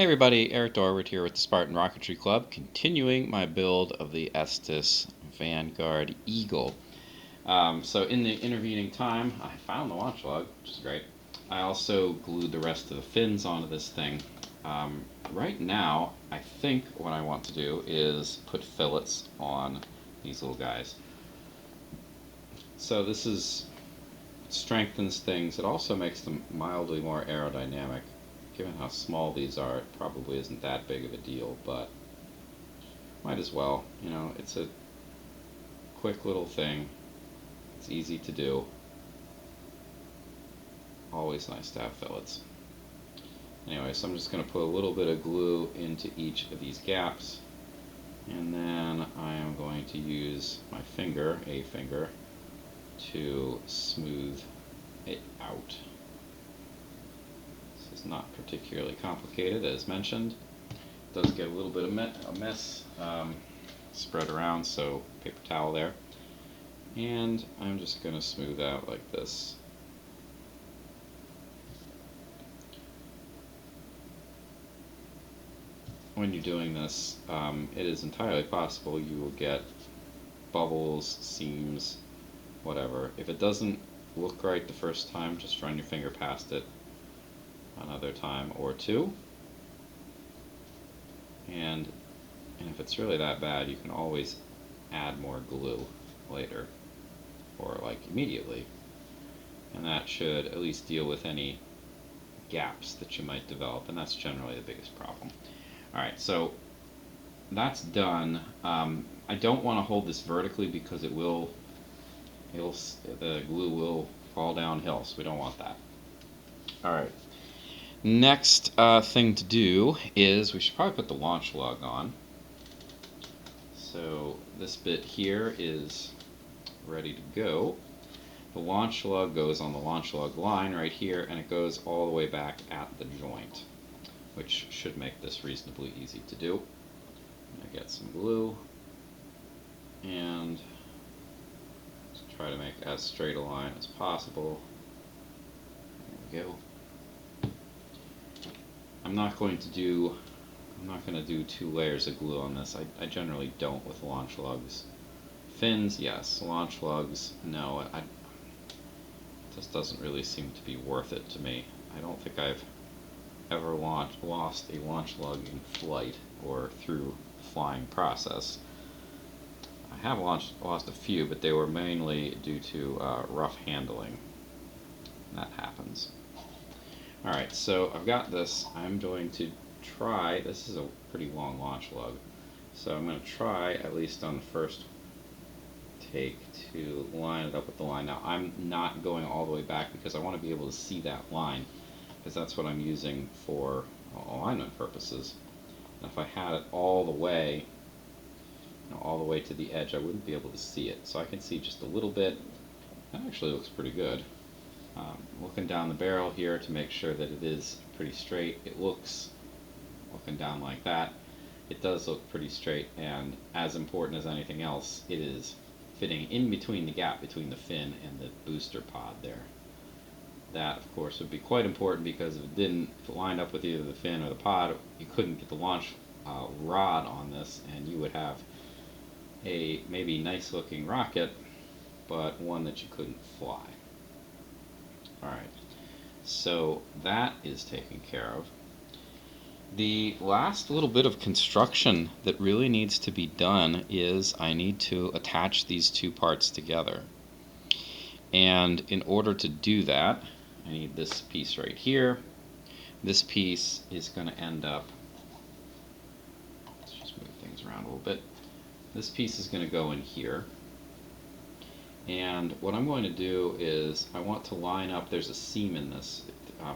Hey everybody, Eric Dorward here with the Spartan Rocketry Club, continuing my build of the Estes Vanguard Eagle. So in the intervening time, I found the launch lug, which is great. I also glued the rest of the fins onto this thing. Right now, I think what I want to do is put fillets on these little guys. So this strengthens things. It also makes them mildly more aerodynamic. Given how small these are, it probably isn't that big of a deal, but might as well. You know, it's a quick little thing. It's easy to do. Always nice to have fillets. Anyway, so I'm just going to put a little bit of glue into each of these gaps, and then I am going to use my finger, a finger, to smooth it out. This is not particularly complicated, as mentioned. It does get a little bit of a mess spread around, so paper towel there. And I'm just going to smooth out like this. When you're doing this, it is entirely possible you will get bubbles, seams, whatever. If it doesn't look right the first time, just run your finger past it another time or two. And if it's really that bad, you can always add more glue later, or like immediately, and that should at least deal with any gaps that you might develop, and that's generally the biggest problem. Alright, so that's done. I don't want to hold this vertically because the glue will fall downhill, so we don't want that. Alright, next thing to do is we should probably put the launch lug on. So this bit here is ready to go. The launch lug goes on the launch lug line right here, and it goes all the way back at the joint, which should make this reasonably easy to do. I get some glue and just try to make as straight a line as possible. There we go. I'm not going to do 2 layers of glue on this. I generally don't with launch lugs. Fins, yes. Launch lugs, no. It just doesn't really seem to be worth it to me. I don't think I've ever lost a launch lug in flight or through the flying process. I have lost a few, but they were mainly due to rough handling. That happens. Alright, so I've got this. I'm going to try, this is a pretty long launch lug, so I'm going to try, at least on the first take, to line it up with the line. Now, I'm not going all the way back because I want to be able to see that line, because that's what I'm using for alignment purposes. And if I had it all the way, all the way to the edge, I wouldn't be able to see it. So I can see just a little bit. That actually looks pretty good. Looking down the barrel here to make sure that it is pretty straight. It looks, looking down like that, it does look pretty straight, and as important as anything else, it is fitting in between the gap between the fin and the booster pod there. That, of course, would be quite important, because if it lined up with either the fin or the pod, you couldn't get the launch rod on this, and you would have a maybe nice looking rocket, but one that you couldn't fly. Alright, so that is taken care of. The last little bit of construction that really needs to be done is I need to attach these two parts together. And in order to do that, I need this piece right here. This piece is going to end up, let's just move things around a little bit. This piece is going to go in here. And what I'm going to do is I want to line up, there's a seam in this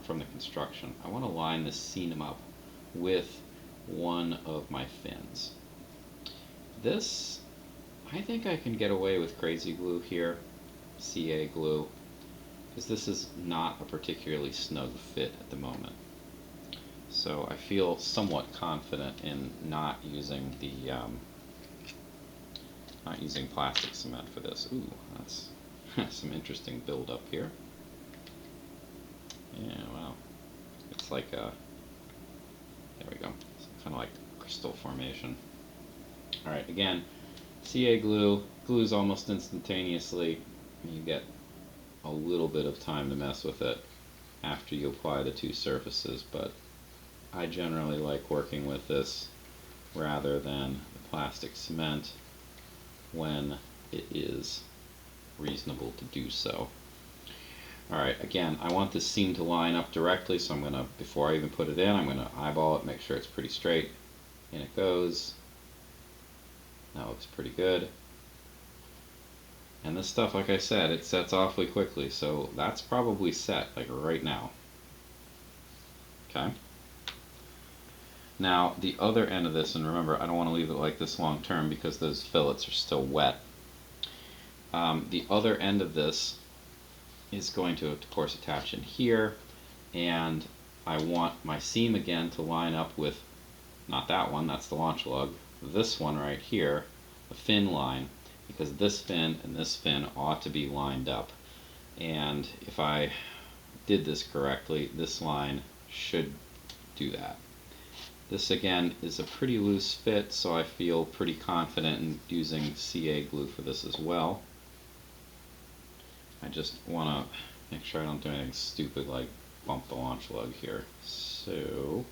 from the construction. I want to line this seam up with one of my fins. This, I think I can get away with crazy glue here, CA glue, because this is not a particularly snug fit at the moment. So I feel somewhat confident in not using the not using plastic cement for this. Ooh, that's some interesting build-up here. Yeah, well, it's like a, there we kind of like crystal formation. Alright, again, CA glue, glues almost instantaneously. You get a little bit of time to mess with it after you apply the two surfaces, but I generally like working with this rather than the plastic cement when it is reasonable to do so. Alright, again, I want this seam to line up directly, so I'm going to, before I even put it in, I'm going to eyeball it, make sure it's pretty straight. In it goes. That looks pretty good. And this stuff, like I said, it sets awfully quickly, so that's probably set, like right now. Okay? Now, the other end of this, and remember, I don't want to leave it like this long term because those fillets are still wet. The other end of this is going to, of course, attach in here, and I want my seam again to line up with, not that one, that's the launch lug, this one right here, the fin line, because this fin and this fin ought to be lined up. And if I did this correctly, this line should do that. This again is a pretty loose fit, so I feel pretty confident in using CA glue for this as well. I just want to make sure I don't do anything stupid like bump the launch lug here. So,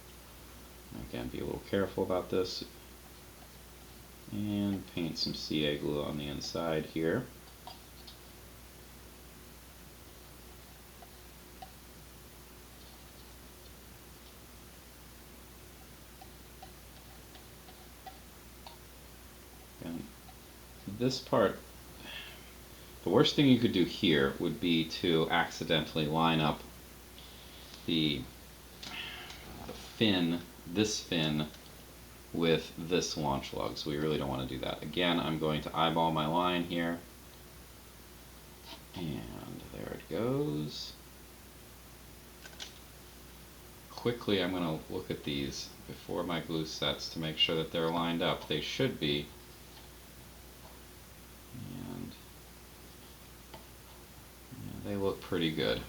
again, be a little careful about this. And paint some CA glue on the inside here. And this part, the worst thing you could do here would be to accidentally line up the fin, this fin, with this launch lug, so we really don't want to do that. Again, I'm going to eyeball my line here, and there it goes. Quickly, I'm going to look at these before my glue sets to make sure that they're lined up. They should be. And yeah, they look pretty good.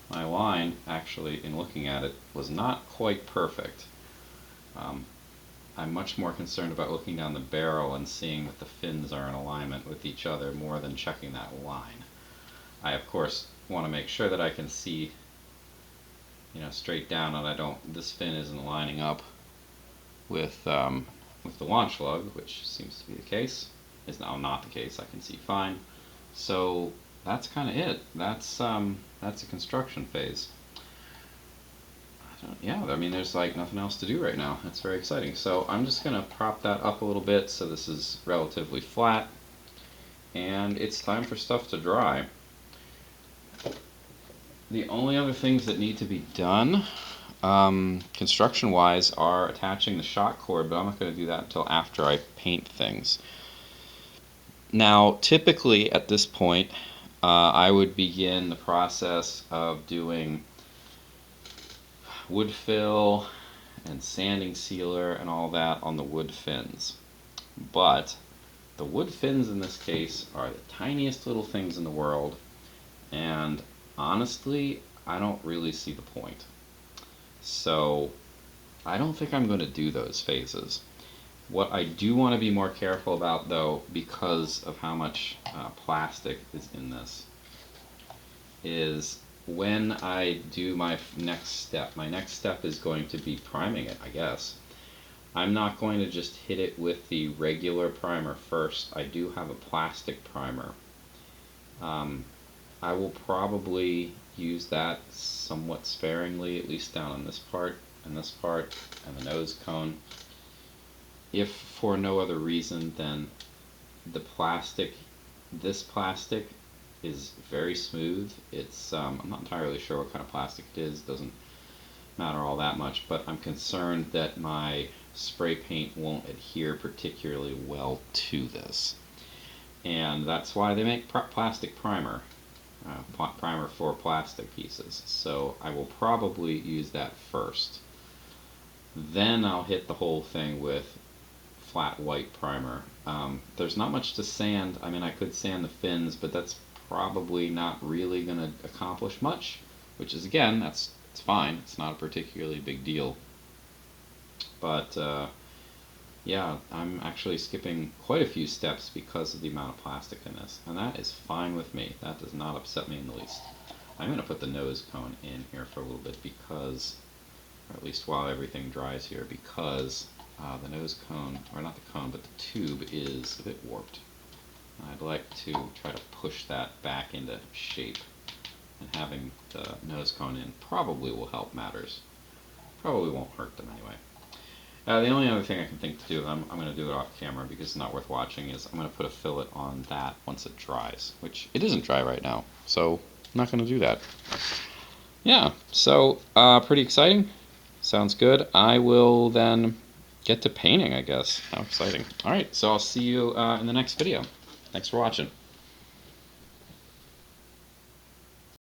My line, actually, in looking at it, was not quite perfect. I'm much more concerned about looking down the barrel and seeing that the fins are in alignment with each other more than checking that line. I, of course, want to make sure that I can see, straight down, and this fin isn't lining up with the launch lug, which seems to be the case. Is now not the case. I can see fine. So that's kind of it. That's a construction phase. Yeah, I mean, there's like nothing else to do right now. That's very exciting. So I'm just going to prop that up a little bit so this is relatively flat, and it's time for stuff to dry. The only other things that need to be done construction wise are attaching the shock cord, but I'm not going to do that until after I paint things. Now, typically at this point, I would begin the process of doing wood fill and sanding sealer and all that on the wood fins. But the wood fins in this case are the tiniest little things in the world, and honestly, I don't really see the point. So I don't think I'm going to do those phases. What I do want to be more careful about, though, because of how much plastic is in this, is when I do my next step is going to be priming it, I guess. I'm not going to just hit it with the regular primer first. I do have a plastic primer. I will probably use that somewhat sparingly, at least down on this part, and this part, and the nose cone. If for no other reason than the plastic, this plastic is very smooth. It's I'm not entirely sure what kind of plastic it is. Doesn't matter all that much, but I'm concerned that my spray paint won't adhere particularly well to this, and that's why they make plastic primer, primer for plastic pieces. So I will probably use that first. Then I'll hit the whole thing with flat white primer. There's not much to sand. I mean, I could sand the fins, but that's probably not really going to accomplish much, which is, again, it's fine. It's not a particularly big deal. But yeah, I'm actually skipping quite a few steps because of the amount of plastic in this, and that is fine with me. That does not upset me in the least. I'm going to put the nose cone in here for a little bit because, or at least while everything dries here, because the nose cone, or not the cone, but the tube is a bit warped. I'd like to try to push that back into shape, and having the nose cone in probably will help matters. Probably won't hurt them anyway. The only other thing I can think to do, I'm going to do it off camera because it's not worth watching, is I'm going to put a fillet on that once it dries, which it isn't dry right now, so I'm not going to do that. Yeah, so pretty exciting. Sounds good. I will then get to painting, I guess. How exciting. Alright, so I'll see you in the next video. Thanks for watching.